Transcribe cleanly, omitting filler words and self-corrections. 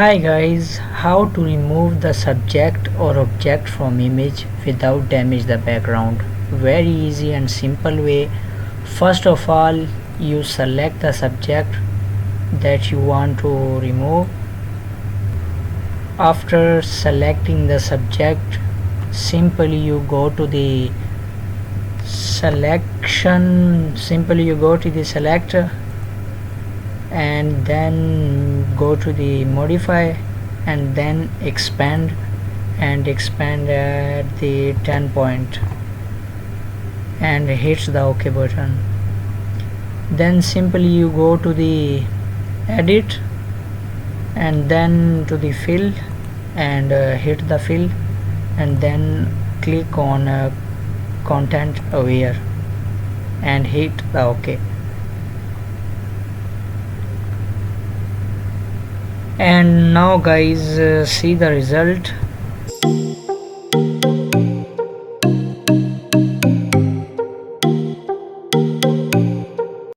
Hi guys, how to remove the subject or object from image without damage the background. Very easy and simple way. First of all, you select the subject that you want to remove. After selecting the subject, simply you go to the select and then go to the modify and then expand at the 10 point and hit the OK button. Then simply you go to the edit and then to the fill and hit the fill and then click on content aware and hit the OK. And now guys, see the result.